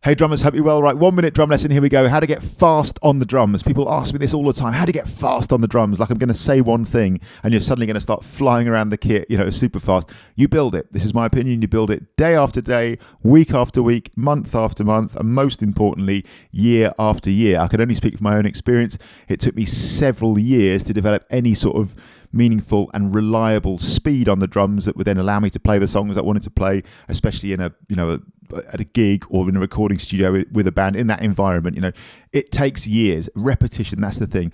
Hey drummers, hope you're well. Right, 1 minute drum lesson, here we go. How to get fast on the drums. People ask me this all the time. How to get fast on the drums? Like I'm going to say one thing and you're suddenly going to start flying around the kit, super fast. You build it. This is my opinion. You build it day after day, week after week, month after month, and most importantly, year after year. I can only speak from my own experience. It took me several years to develop any sort of meaningful and reliable speed on the drums that would then allow me to play the songs I wanted to play, especially in at a gig or in a recording studio with a band in that environment. It takes years, repetition. That's the thing.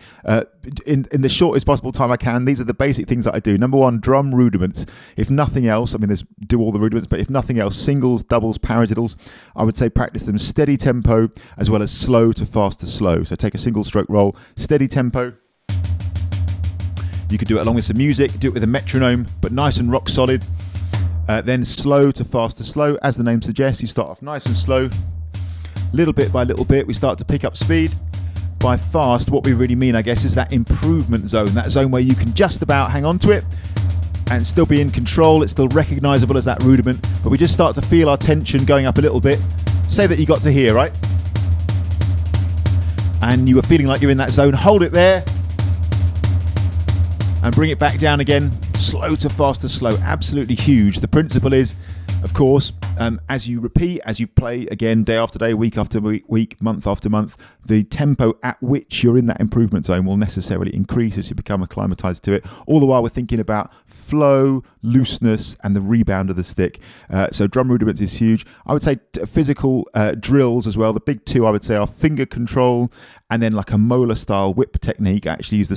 In the shortest possible time I can, these are the basic things that I do. Number one, drum rudiments. If nothing else, there's do all the rudiments, but if nothing else, singles, doubles, paradiddles, I would say practice them steady tempo as well as slow to fast to slow. So take a single stroke roll, steady tempo. You could do it along with some music, do it with a metronome, but nice and rock solid. Then slow to fast to slow. As the name suggests, you start off nice and slow. Little bit by little bit, we start to pick up speed. By fast, what we really mean, I guess, is that improvement zone. That zone where you can just about hang on to it and still be in control. It's still recognizable as that rudiment, but we just start to feel our tension going up a little bit. Say that you got to here, right? And you were feeling like you're in that zone. Hold it there. And bring it back down again, slow to fast to slow, absolutely huge. The principle is, of course, as you repeat, as you play again, day after day, week after week, month after month, the tempo at which you're in that improvement zone will necessarily increase as you become acclimatized to it. All the while we're thinking about flow, looseness, and the rebound of the stick. So drum rudiments is huge. I would say physical drills as well. The big two I would say are finger control and then like a molar style whip technique. I actually use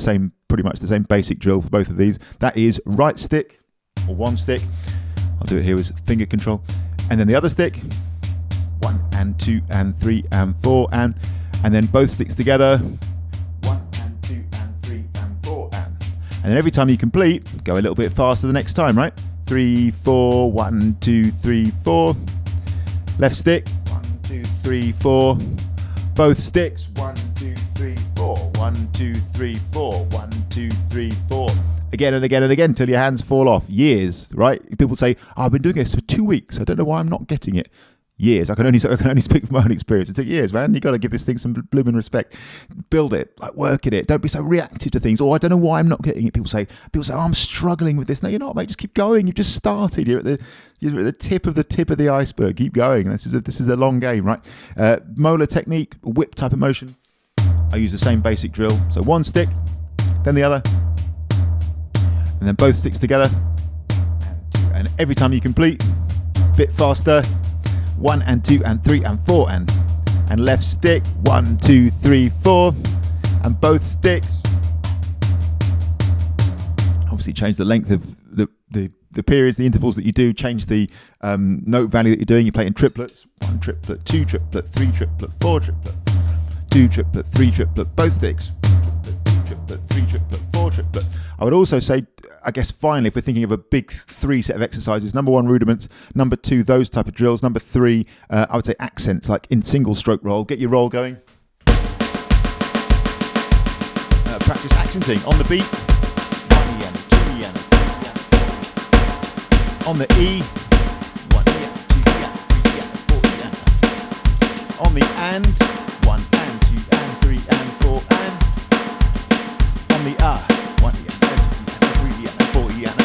pretty much the same basic drill for both of these. That is right stick or one stick. I'll do it here with finger control. And then the other stick, 1 and 2 and 3 and 4 and then both sticks together, 1 and 2 and 3 and 4 and then every time you complete, go a little bit faster the next time, right? 3, 4, 1, 2, 3, 4. Left stick, 1, 2, 3, 4. Both sticks, 1, 2, 3, 4. 1, 2, 3, 4. 1, 2, 3, 4. Again and again and again till your hands fall off. Years, right? People say, I've been doing this for 2 weeks. I don't know why I'm not getting it. Years. I can only speak from my own experience. It took years, man. You got to give this thing some blooming respect. Build it, work at it. Don't be so reactive to things. Oh, I don't know why I'm not getting it. People say, oh, I'm struggling with this. No, you're not, mate. Just keep going. You've just started. You're at the tip of the iceberg. Keep going. This is a long game, right? Molar technique, whip type of motion. I use the same basic drill. So one stick, then the other. And then both sticks together, and every time you complete, a bit faster, 1 and 2 and 3 and 4 and left stick, 1, 2, 3, 4, and both sticks. Obviously change the length of the periods, the intervals that you do, change the note value that you're doing. You play in triplets, 1 triplet, 2 triplet, 3 triplet, 4 triplet, 2 triplet, 3 triplet, both sticks, triplet, 3 triplet, 4 triplet. I would also say, I guess finally, if we're thinking of a big 3 set of exercises, number 1, rudiments, number 2, those type of drills, number 3, I would say accents, like in single stroke roll. Get your roll going. Practice accenting on the beat. 1 E and 2 E and 3 E and. On the E. 1 E and 2 E and 3 E and 4 E and. On the and. 1 and 2 and 3 and 4 and. On the 1 E and 2 E and 4 E and.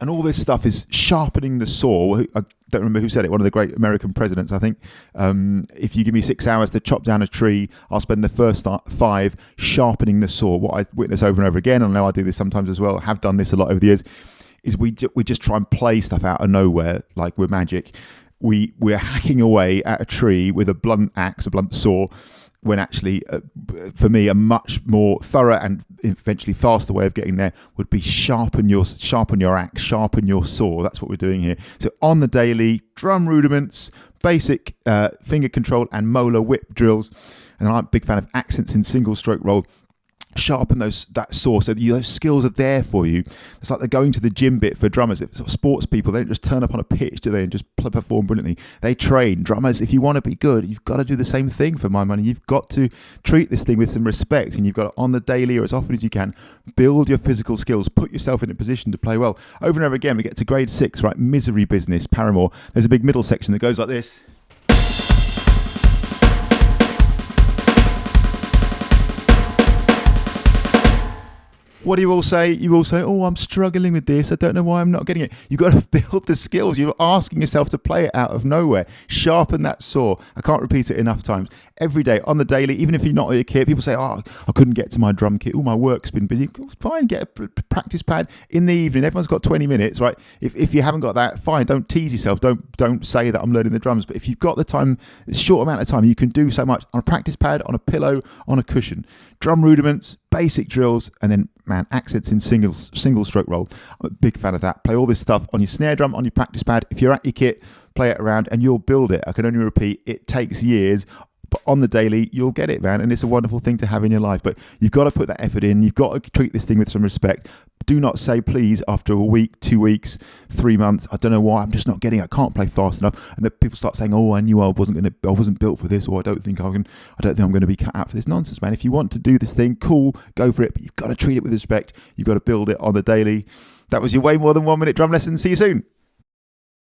And all this stuff is sharpening the saw. I don't remember who said it, one of the great American presidents, I think. If you give me 6 hours to chop down a tree, I'll spend the first 5 sharpening the saw. What I witness over and over again, and I know I do this sometimes as well, have done this a lot over the years, is we just try and play stuff out of nowhere like we're magic. We're hacking away at a tree with a blunt axe, a blunt saw, when actually, for me, a much more thorough and eventually faster way of getting there would be sharpen your axe, sharpen your saw. That's what we're doing here. So on the daily, drum rudiments, basic finger control and molar whip drills. And I'm a big fan of accents in single stroke roll. sharpen that saw so that those skills are there for you. It's like the going to the gym bit for drummers. Sort of sports people, they don't just turn up on a pitch, do they, and just perform brilliantly. They train. Drummers, if you want to be good, you've got to do the same thing for my money. You've got to treat this thing with some respect, and you've got to, on the daily or as often as you can, build your physical skills, put yourself in a position to play well. Over and over again, we get to grade 6, right? Misery business, Paramore. There's a big middle section that goes like this. What do you all say? You all say, oh, I'm struggling with this. I don't know why I'm not getting it. You've got to build the skills. You're asking yourself to play it out of nowhere. Sharpen that saw. I can't repeat it enough times. Every day, on the daily, even if you're not at your kit, people say, oh, I couldn't get to my drum kit. Oh, my work's been busy. Fine, get a practice pad in the evening. Everyone's got 20 minutes, right? If you haven't got that, fine. Don't tease yourself. Don't say that I'm learning the drums. But if you've got the time, a short amount of time, you can do so much on a practice pad, on a pillow, on a cushion. Drum rudiments, basic drills, and then, man, accents in single stroke roll. I'm a big fan of that. Play all this stuff on your snare drum, on your practice pad. If you're at your kit, play it around and you'll build it. I can only repeat, it takes years, but on the daily, you'll get it, man. And it's a wonderful thing to have in your life. But you've got to put that effort in. You've got to treat this thing with some respect. Do not say, please, after a week, 2 weeks, 3 months, I don't know why, I'm just not getting it. I can't play fast enough. And then people start saying, oh, I knew I wasn't built for this, or I don't think I'm going to be cut out for this nonsense, man. If you want to do this thing, cool, go for it. But you've got to treat it with respect. You've got to build it on the daily. That was your way more than 1 minute drum lesson. See you soon.